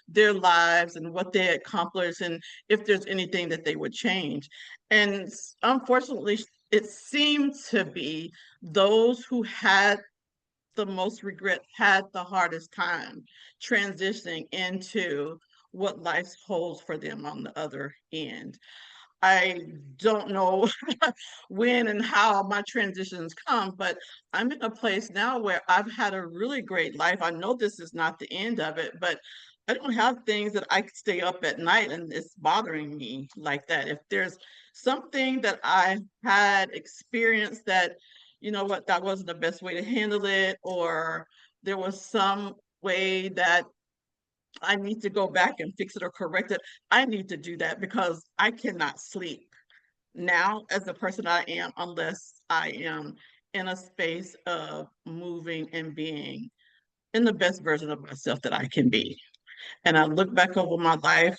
Speaker 2: their lives and what they accomplished and if there's anything that they would change. And unfortunately, it seemed to be those who had the most regret had the hardest time transitioning into what life holds for them on the other end. I don't know when and how my transitions come, but I'm in a place now where I've had a really great life. I know this is not the end of it, but I don't have things that I could stay up at night and it's bothering me like that. If there's something that I had experienced that, that wasn't the best way to handle it, or there was some way that I need to go back and fix it or correct it, I need to do that because I cannot sleep now as the person I am unless I am in a space of moving and being in the best version of myself that I can be. And I look back over my life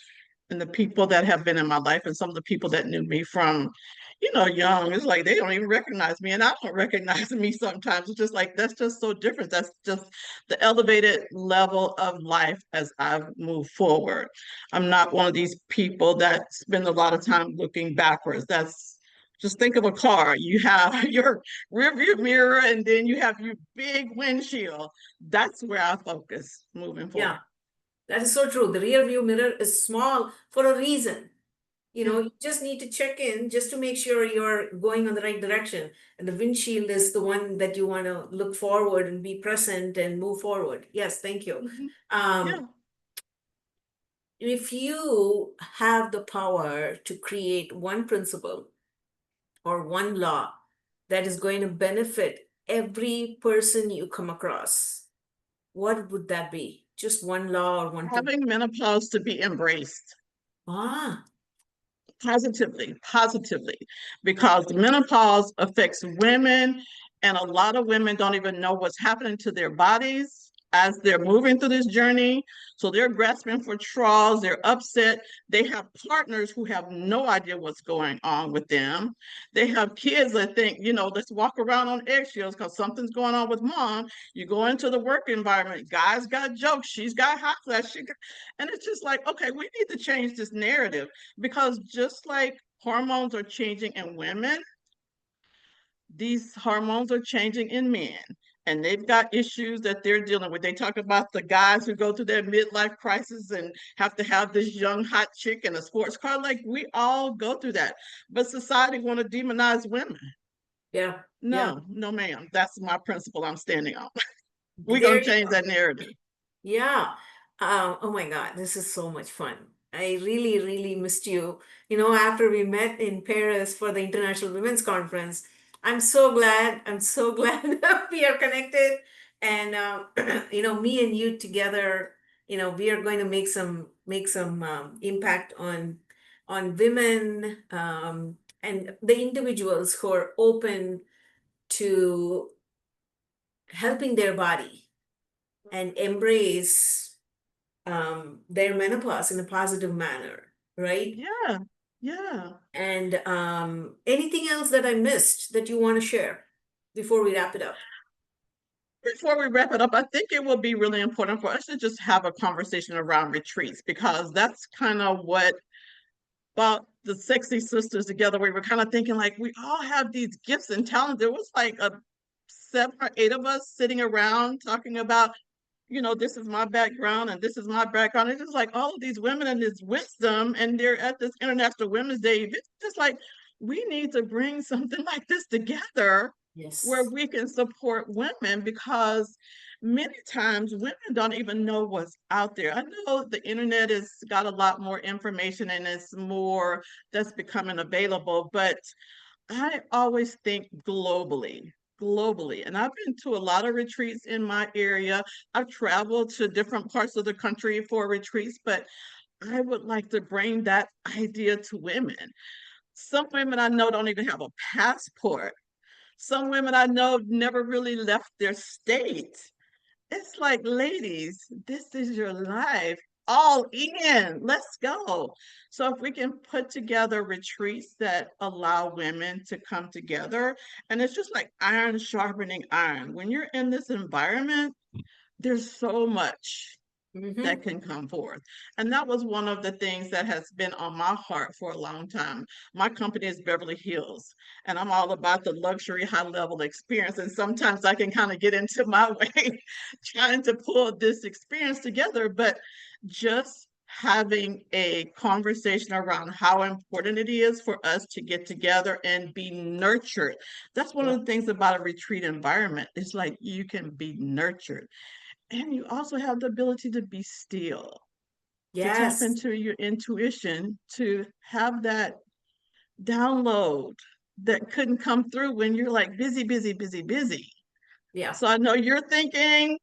Speaker 2: and the people that have been in my life and some of the people that knew me from, young, it's like they don't even recognize me and I don't recognize me sometimes. It's just like that's just so different. That's just the elevated level of life as I've moved forward. I'm not one of these people that spend a lot of time looking backwards. That's just think of a car. You have your rear view mirror and then you have your big windshield. That's where I focus moving forward.
Speaker 1: Yeah, that is so true. The rear view mirror is small for a reason.
Speaker 2: Yeah.
Speaker 1: You just need to check in just to make sure you're going on the right direction. And the windshield is the one that you want to look forward and be present and move forward. Yes, thank you.
Speaker 2: Mhm.
Speaker 1: Um,
Speaker 2: Yeah.
Speaker 1: if you have the power to create one principle or one law that is going to benefit every person you come across, what would that be? Just one law or one principle?
Speaker 2: Having menopause to be embraced.
Speaker 1: Ah,
Speaker 2: Positively, because menopause affects women, and a lot of women don't even know what's happening to their bodies as they're moving through this journey. So they're grasping for straws, they're upset. They have partners who have no idea what's going on with them. They have kids that think, let's walk around on eggshells because something's going on with mom. You go into the work environment, guys got jokes, she's got hot flash, and it's just like, okay, we need to change this narrative, because just like hormones are changing in women, these hormones are changing in men. And they've got issues that they're dealing with. They talk about the guys who go through their midlife crisis and have to have this young hot chick in a sports car. Like, we all go through that. But society want to demonize women.
Speaker 1: yeah, yeah.
Speaker 2: No, no, ma'am. That's my principle I'm standing on. We're
Speaker 1: There
Speaker 2: going to
Speaker 1: you
Speaker 2: change
Speaker 1: go.
Speaker 2: that narrative.
Speaker 1: Yeah. Oh my God, this is so much fun. I really, really missed you. After we met in Paris for the International Women's Conference, I'm so glad. I'm so glad that we are connected. And me and you together, we are going to make some impact on women and the individuals who are open to helping their body and embrace their menopause in a positive manner, right?
Speaker 2: Yeah, yeah.
Speaker 1: And anything else that I missed that you want to share before we wrap it up?
Speaker 2: Before we wrap it up, I think it will be really important for us to just have a conversation around retreats, because that's kind of what about the Sexy Sisters together. We were kind of thinking like, we all have these gifts and talents. There was like a 7 or 8 of us sitting around talking about, this is my background and this is my background. It's just like all of these women and this wisdom, and they're at this International Women's Day. It's just like, we need to bring something like this together where
Speaker 1: Yes.
Speaker 2: we can support women, because many times women don't even know what's out there. I know the internet has got a lot more information and it's more that's becoming available, but I always think globally. And I've been to a lot of retreats in my area. I've traveled to different parts of the country for retreats, but I would like to bring that idea to women. Some women I know don't even have a passport. Some women I know never really left their state. It's like, ladies, this is your life. All in. Let's go. So if we can put together retreats that allow women to come together, and it's just like iron sharpening iron. When you're in this environment, there's so much
Speaker 1: Mm-hmm.
Speaker 2: that can come forth. And that was one of the things that has been on my heart for a long time. My company is Beverly Hills, and I'm all about the luxury, high level experience. And sometimes I can kind of get into my way trying to pull this experience together, but just having a conversation around how important it is for us to get together and be nurtured. That's one
Speaker 1: Yeah.
Speaker 2: of the things about a retreat environment. It's like you can be nurtured, and you also have the ability to be still, to tap
Speaker 1: Yes.
Speaker 2: into your intuition, to have that download that couldn't come through when you're like busy, busy, busy, busy.
Speaker 1: Yeah.
Speaker 2: So I know you're thinking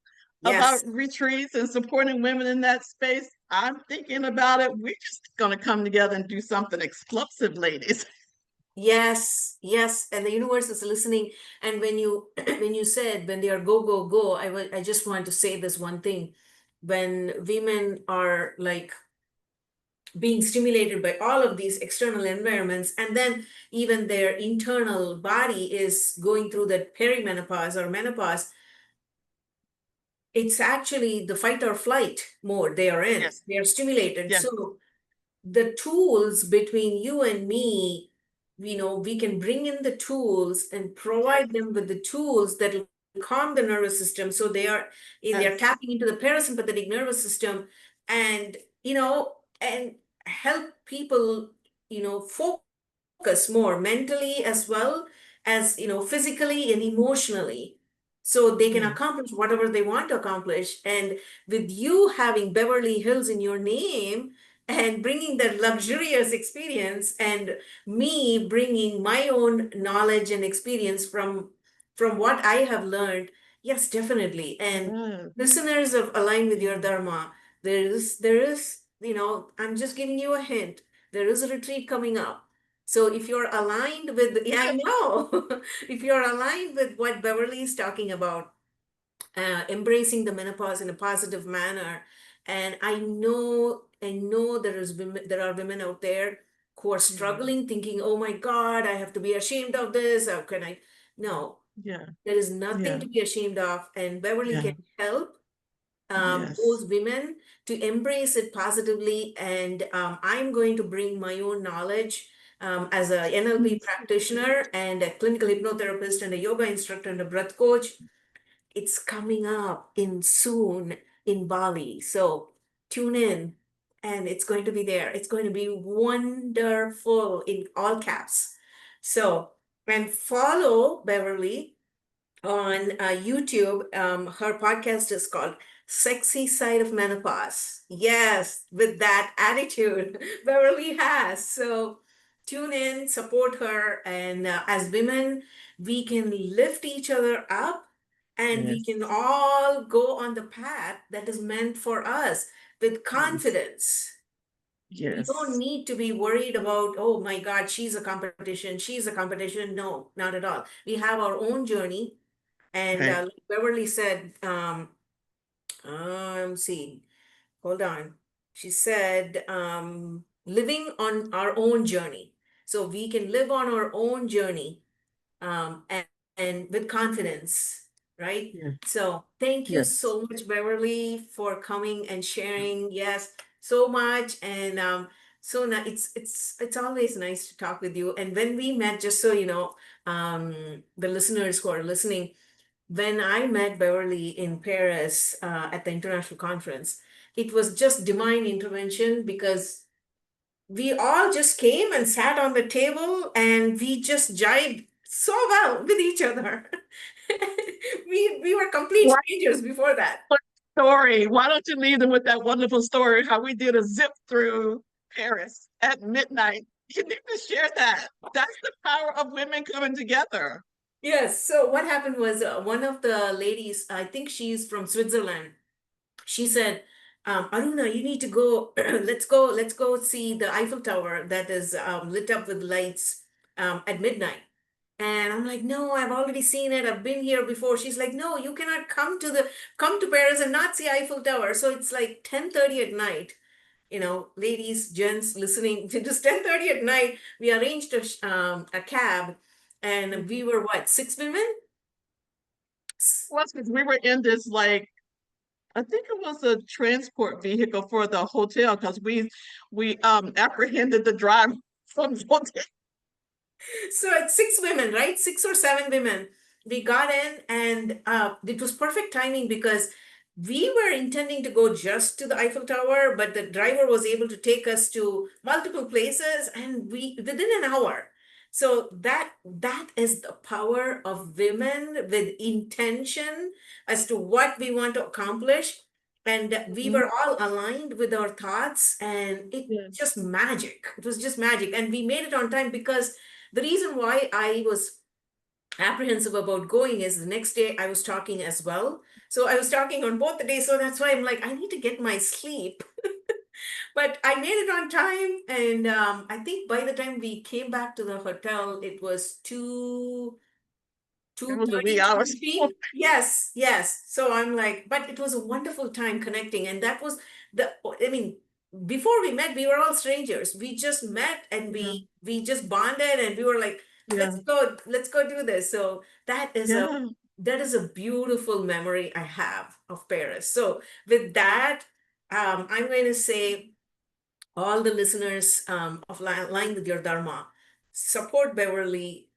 Speaker 2: about
Speaker 1: Yes.
Speaker 2: retreats and supporting women in that space. I'm thinking about it. We're just going to come together and do something explosive, ladies.
Speaker 1: Yes. Yes. And the universe is listening. And when you when you said when they are go, go, go, I just want to say this one thing. When women are like being stimulated by all of these external environments, and then even their internal body is going through that perimenopause or menopause, it's actually the fight or flight mode they are in.
Speaker 2: Yes,
Speaker 1: They are stimulated.
Speaker 2: yes,
Speaker 1: So the tools between you and me, we can bring in the tools and
Speaker 2: yes,
Speaker 1: provide them with the tools that will calm the nervous system. So they're
Speaker 2: yes,
Speaker 1: tapping into the parasympathetic nervous system and, and help people. focus more mentally as well as, physically and emotionally, so they can
Speaker 2: Yeah.
Speaker 1: accomplish whatever they want to accomplish. And with you having Beverly Hills in your name and bringing that luxurious experience, and me bringing my own knowledge and experience from what I have learned, yes, definitely. And
Speaker 2: Yes.
Speaker 1: listeners of Align with Your Dharma, there is, I'm just giving you a hint. There is a retreat coming up. So if you're aligned with, yeah, I know, if you're aligned with what Beverly is talking about, embracing the menopause in a positive manner, and I know there are women out there who are
Speaker 2: Yeah.
Speaker 1: struggling, thinking, "Oh my God, I have to be ashamed of this. How can I?" No,
Speaker 2: Yeah.
Speaker 1: there is nothing
Speaker 2: Yeah.
Speaker 1: to be ashamed of, and Beverly
Speaker 2: Yeah.
Speaker 1: can help
Speaker 2: Yes.
Speaker 1: those women to embrace it positively. And I'm going to bring my own knowledge as a NLP
Speaker 2: Yes.
Speaker 1: practitioner and a clinical hypnotherapist and a yoga instructor and a breath coach. It's coming up in soon in Bali. So tune in, and it's going to be there. It's going to be wonderful in all caps. So, and follow Beverly on YouTube. Her podcast is called Sexy Side of Menopause. Yes, with that attitude Beverly has. So tune in, support her, and as women, we can lift each other up, and we can
Speaker 2: Yes.
Speaker 1: all go on the path that is meant for us with
Speaker 2: Yes.
Speaker 1: confidence. We don't
Speaker 2: Yes.
Speaker 1: need to be worried about, oh my God, she's a competition. No, not at all. We have our own journey, and
Speaker 2: Right.
Speaker 1: like Beverly said, see, hold on. She said, living on our own journey. So we can live on our own journey, and with confidence, right?
Speaker 2: Yeah.
Speaker 1: So thank you
Speaker 2: Yes.
Speaker 1: so much, Beverly, for coming and sharing. Yes, so much. And so now it's always nice to talk with you. And when we met, just so you know, the listeners who are listening, when I met Beverly in Paris at the international conference, it was just divine intervention, because we all just came and sat on the table and we just jibed so well with each other. We were complete
Speaker 2: What
Speaker 1: strangers before that.
Speaker 2: a story. Why don't you leave them with that wonderful story how we did a zip through Paris at midnight? You need to share that. That's the power of women coming together.
Speaker 1: Yes. So what happened was, one of the ladies, I think she's from Switzerland, she said, Aruna, you need to go. Let's go see the Eiffel Tower that is lit up with lights at midnight. And I'm like, no, I've already seen it. I've been here before. She's like, no, you cannot come to Paris and not see Eiffel Tower. So it's like 10:30 at night. Ladies, gents listening, to just 10:30 at night, we arranged a cab, and we were what, six women?
Speaker 2: Well, because we were in this like I think it was a transport vehicle for the hotel because we apprehended the driver from the hotel.
Speaker 1: So it's six women, right? Six or seven women. We got in, and it was perfect timing, because we were intending to go just to the Eiffel Tower, but the driver was able to take us to multiple places, and we within an hour. So that is the power of women with intention as to what we want to accomplish. And we
Speaker 2: Mhm.
Speaker 1: were all aligned with our thoughts, and it
Speaker 2: Yes.
Speaker 1: just magic. It was just magic. And we made it on time, because the reason why I was apprehensive about going is the next day I was talking as well. So I was talking on both the days. So that's why I'm like, I need to get my sleep. But I made it on time. And I think by the time we came back to the hotel, it was
Speaker 2: It
Speaker 1: two
Speaker 2: was a wee
Speaker 1: thirty, two
Speaker 2: hours.
Speaker 1: 3. Yes, yes. So I'm like, but it was a wonderful time connecting. And that was I mean, before we met, we were all strangers. We just met, and
Speaker 2: Yeah.
Speaker 1: we just bonded, and we were like,
Speaker 2: Yeah.
Speaker 1: let's go do this. So
Speaker 2: Yeah.
Speaker 1: that is a beautiful memory I have of Paris. So with that, I'm going to say, all the listeners of Line with Your Dharma, support Beverly,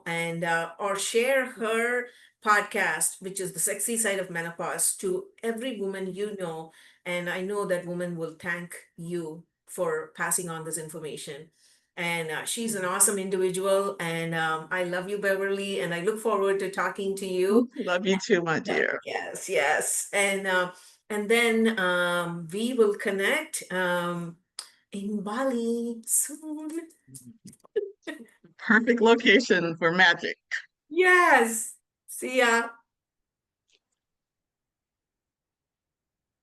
Speaker 1: and or share her podcast, which is The Sexy Side of Menopause, to every woman you know. And I know that woman will thank you for passing on this information. And she's an awesome individual. And I love you, Beverly, and I look forward to talking to you.
Speaker 2: Love you too, my dear.
Speaker 1: Yes, yes. And then we will connect in Bali soon.
Speaker 2: Perfect location for magic.
Speaker 1: Yes. See ya.